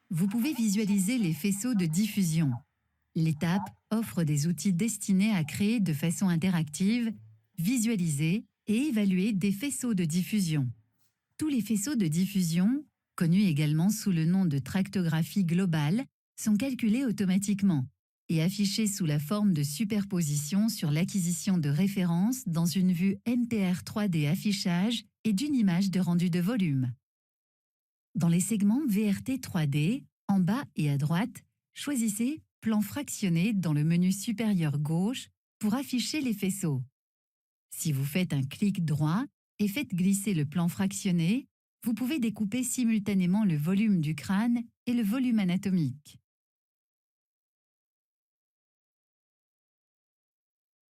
Vous pouvez visualiser les faisceaux de diffusion. L'étape offre des outils destinés à créer de façon interactive, visualiser et évaluer des faisceaux de diffusion. Tous les faisceaux de diffusion, connus également sous le nom de tractographie globale, sont calculés automatiquement et affichés sous la forme de superposition sur l'acquisition de références dans une vue MPR 3D affichage et d'une image de rendu de volume. Dans les segments VRT 3D, en bas et à droite, choisissez Plan fractionné dans le menu supérieur gauche pour afficher les faisceaux. Si vous faites un clic droit et faites glisser le plan fractionné, vous pouvez découper simultanément le volume du crâne et le volume anatomique.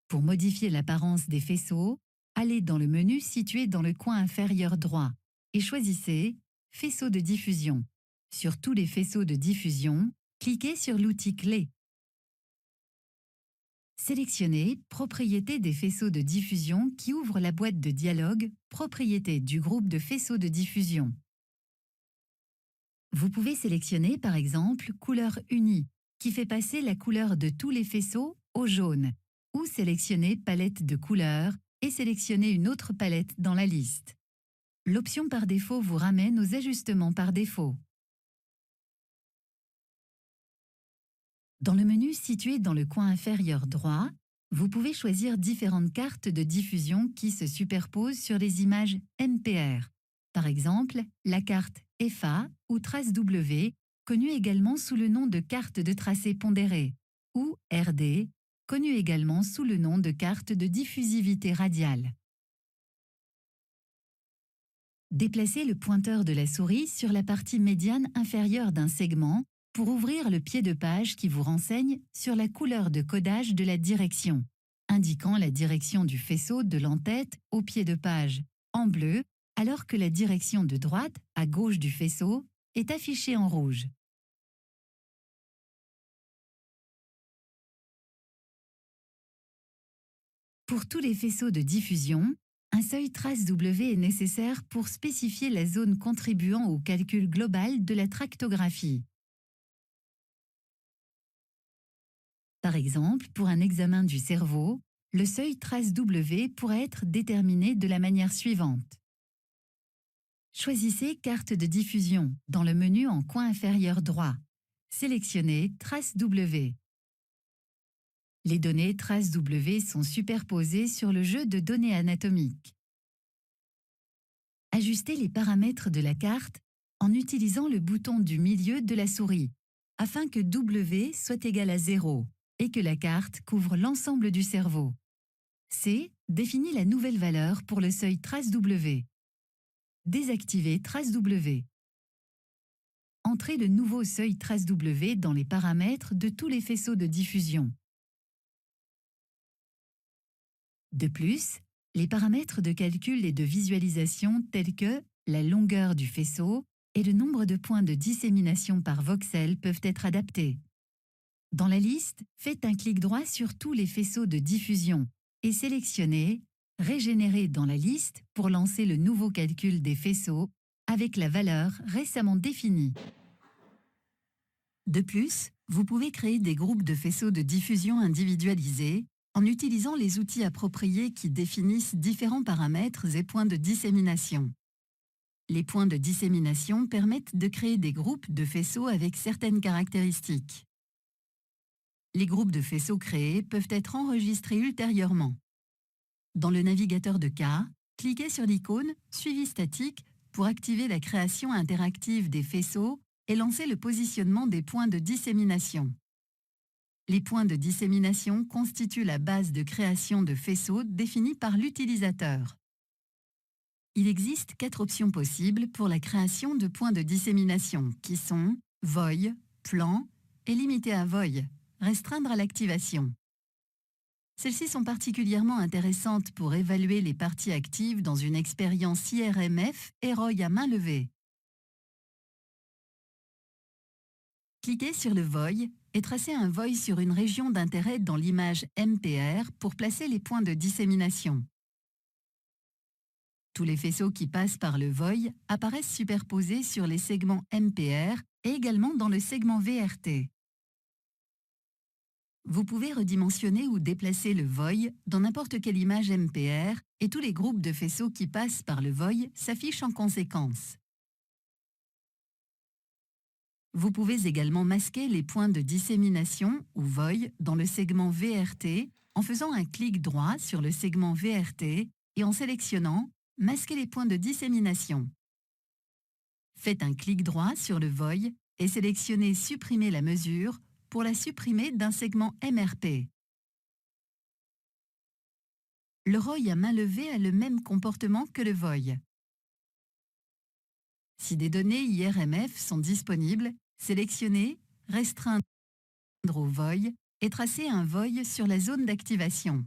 Pour modifier l'apparence des faisceaux, allez dans le menu situé dans le coin inférieur droit et choisissez Faisceaux de diffusion. Sur tous les faisceaux de diffusion, cliquez sur l'outil clé. Sélectionnez Propriétés des faisceaux de diffusion qui ouvre la boîte de dialogue Propriétés du groupe de faisceaux de diffusion. Vous pouvez sélectionner par exemple Couleur unie, qui fait passer la couleur de tous les faisceaux au jaune, ou sélectionner Palette de couleurs et sélectionner une autre palette dans la liste. L'option par défaut vous ramène aux ajustements par défaut. Dans le menu situé dans le coin inférieur droit, vous pouvez choisir différentes cartes de diffusion qui se superposent sur les images MPR. Par exemple, la carte FA ou trace W, connue également sous le nom de carte de tracé pondéré, ou RD, connue également sous le nom de carte de diffusivité radiale. Déplacez le pointeur de la souris sur la partie médiane inférieure d'un segment pour ouvrir le pied de page qui vous renseigne sur la couleur de codage de la direction, indiquant la direction du faisceau de l'entête au pied de page en bleu, alors que la direction de droite à gauche du faisceau est affichée en rouge. Pour tous les faisceaux de diffusion, un seuil trace W est nécessaire pour spécifier la zone contribuant au calcul global de la tractographie. Par exemple, pour un examen du cerveau, le seuil trace W pourrait être déterminé de la manière suivante. Choisissez Carte de diffusion dans le menu en coin inférieur droit. Sélectionnez Trace W. Les données trace W sont superposées sur le jeu de données anatomiques. Ajustez les paramètres de la carte en utilisant le bouton du milieu de la souris, afin que W soit égal à 0 et que la carte couvre l'ensemble du cerveau. C définit la nouvelle valeur pour le seuil trace W. Désactivez trace W. Entrez le nouveau seuil trace W dans les paramètres de tous les faisceaux de diffusion. De plus, les paramètres de calcul et de visualisation tels que la longueur du faisceau et le nombre de points de dissémination par voxel peuvent être adaptés. Dans la liste, faites un clic droit sur tous les faisceaux de diffusion et sélectionnez « Régénérer dans la liste » pour lancer le nouveau calcul des faisceaux avec la valeur récemment définie. De plus, vous pouvez créer des groupes de faisceaux de diffusion individualisés en utilisant les outils appropriés qui définissent différents paramètres et points de dissémination. Les points de dissémination permettent de créer des groupes de faisceaux avec certaines caractéristiques. Les groupes de faisceaux créés peuvent être enregistrés ultérieurement. Dans le navigateur de cas, cliquez sur l'icône « Suivi statique » pour activer la création interactive des faisceaux et lancer le positionnement des points de dissémination. Les points de dissémination constituent la base de création de faisceaux définie par l'utilisateur. Il existe 4 options possibles pour la création de points de dissémination qui sont Void, Plan et Limité à Void, restreindre à l'activation. Celles-ci sont particulièrement intéressantes pour évaluer les parties actives dans une expérience IRMF et ROI à main levée. Cliquez sur le Void et tracez un Void sur une région d'intérêt dans l'image MPR pour placer les points de dissémination. Tous les faisceaux qui passent par le Void apparaissent superposés sur les segments MPR et également dans le segment VRT. Vous pouvez redimensionner ou déplacer le voil dans n'importe quelle image MPR et tous les groupes de faisceaux qui passent par le voil s'affichent en conséquence. Vous pouvez également masquer les points de dissémination ou voil dans le segment VRT en faisant un clic droit sur le segment VRT et en sélectionnant « Masquer les points de dissémination ». Faites un clic droit sur le voil et sélectionnez « Supprimer la mesure » pour la supprimer d'un segment MRP. Le ROI à main levée a le même comportement que le voil. Si des données IRMF sont disponibles, sélectionnez « Restreindre au voil » et tracez un voil sur la zone d'activation.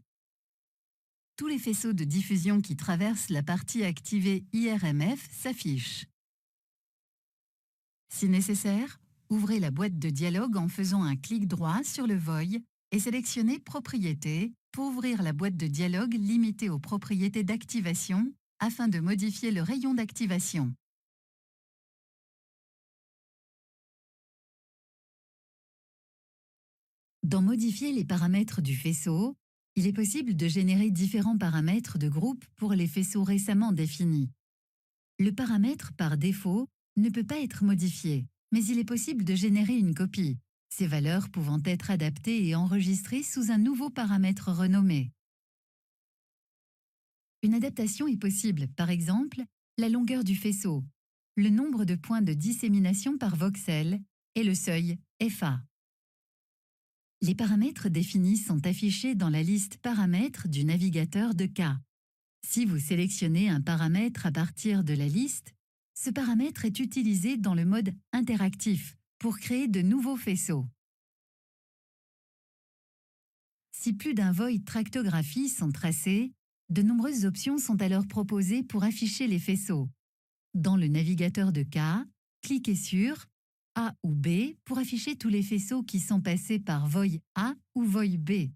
Tous les faisceaux de diffusion qui traversent la partie activée IRMF s'affichent. Si nécessaire, ouvrez la boîte de dialogue en faisant un clic droit sur le voil et sélectionnez « Propriétés » pour ouvrir la boîte de dialogue limitée aux propriétés d'activation afin de modifier le rayon d'activation. Dans Modifier les paramètres du faisceau, il est possible de générer différents paramètres de groupe pour les faisceaux récemment définis. Le paramètre par défaut ne peut pas être modifié, mais il est possible de générer une copie, ces valeurs pouvant être adaptées et enregistrées sous un nouveau paramètre renommé. Une adaptation est possible, par exemple, la longueur du faisceau, le nombre de points de dissémination par voxel et le seuil FA. Les paramètres définis sont affichés dans la liste paramètres du navigateur de K. Si vous sélectionnez un paramètre à partir de la liste, ce paramètre est utilisé dans le mode interactif pour créer de nouveaux faisceaux. Si plus d'un void tractographie sont tracés, de nombreuses options sont alors proposées pour afficher les faisceaux. Dans le navigateur de K, cliquez sur A ou B pour afficher tous les faisceaux qui sont passés par void A ou void B.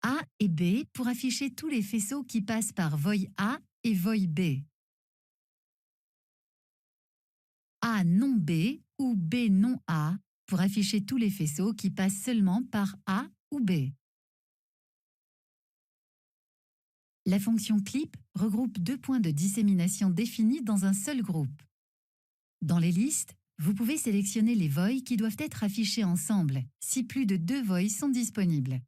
A et B pour afficher tous les faisceaux qui passent par void A et void B. A non B ou B non A pour afficher tous les faisceaux qui passent seulement par A ou B. La fonction clip regroupe deux points de dissémination définis dans un seul groupe. Dans les listes, vous pouvez sélectionner les voids qui doivent être affichés ensemble, si plus de 2 voids sont disponibles.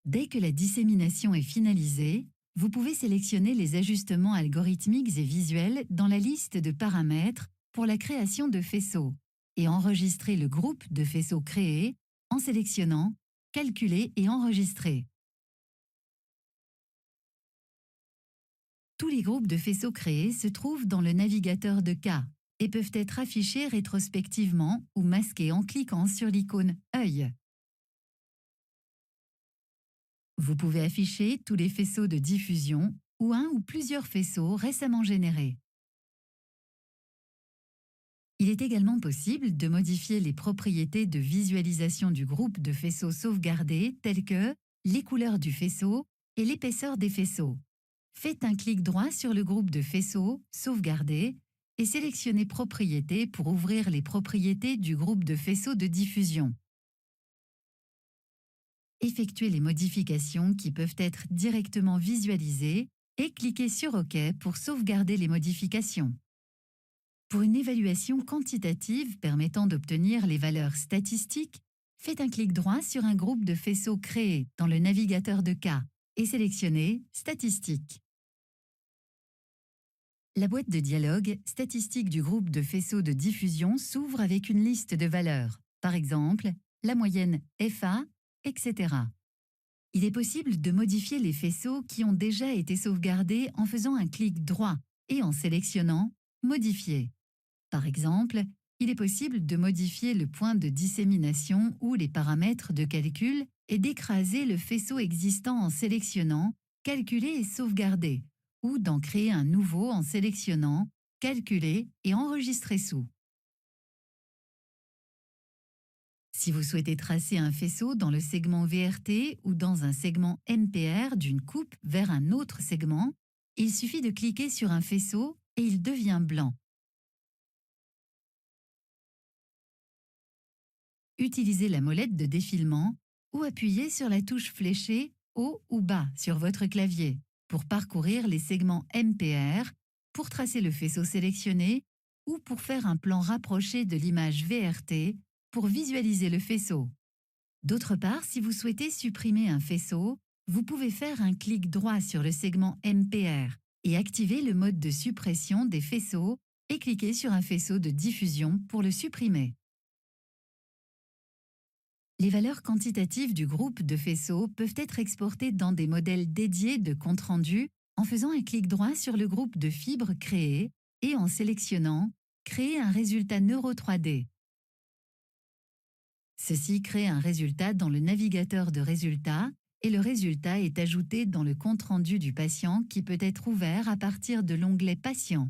Dès que la dissémination est finalisée, vous pouvez sélectionner les ajustements algorithmiques et visuels dans la liste de paramètres pour la création de faisceaux et enregistrer le groupe de faisceaux créés en sélectionnant « Calculer et enregistrer ». Tous les groupes de faisceaux créés se trouvent dans le navigateur de K et peuvent être affichés rétrospectivement ou masqués en cliquant sur l'icône « œil ». Vous pouvez afficher tous les faisceaux de diffusion ou un ou plusieurs faisceaux récemment générés. Il est également possible de modifier les propriétés de visualisation du groupe de faisceaux sauvegardés telles que les couleurs du faisceau et l'épaisseur des faisceaux. Faites un clic droit sur le groupe de faisceaux sauvegardés et sélectionnez Propriétés pour ouvrir les propriétés du groupe de faisceaux de diffusion. Effectuez les modifications qui peuvent être directement visualisées et cliquez sur OK pour sauvegarder les modifications. Pour une évaluation quantitative permettant d'obtenir les valeurs statistiques, faites un clic droit sur un groupe de faisceaux créés dans le navigateur de K et sélectionnez Statistiques. La boîte de dialogue Statistiques du groupe de faisceaux de diffusion s'ouvre avec une liste de valeurs, par exemple la moyenne FA, etc. Il est possible de modifier les faisceaux qui ont déjà été sauvegardés en faisant un clic droit et en sélectionnant « Modifier ». Par exemple, il est possible de modifier le point de dissémination ou les paramètres de calcul et d'écraser le faisceau existant en sélectionnant « Calculer et sauvegarder » ou d'en créer un nouveau en sélectionnant « Calculer et enregistrer sous ». Si vous souhaitez tracer un faisceau dans le segment VRT ou dans un segment MPR d'une coupe vers un autre segment, Il suffit de cliquer sur un faisceau et il devient blanc. Utilisez la molette de défilement ou appuyez sur la touche fléchée haut ou bas sur votre clavier pour parcourir les segments MPR, pour tracer le faisceau sélectionné ou pour faire un plan rapproché de l'image VRT pour visualiser le faisceau. D'autre part, si vous souhaitez supprimer un faisceau, vous pouvez faire un clic droit sur le segment MPR et activer le mode de suppression des faisceaux et cliquer sur un faisceau de diffusion pour le supprimer. Les valeurs quantitatives du groupe de faisceaux peuvent être exportées dans des modèles dédiés de compte-rendu en faisant un clic droit sur le groupe de fibres créé et en sélectionnant « Créer un résultat Neuro 3D ». Ceci crée un résultat dans le navigateur de résultats et le résultat est ajouté dans le compte-rendu du patient qui peut être ouvert à partir de l'onglet Patient.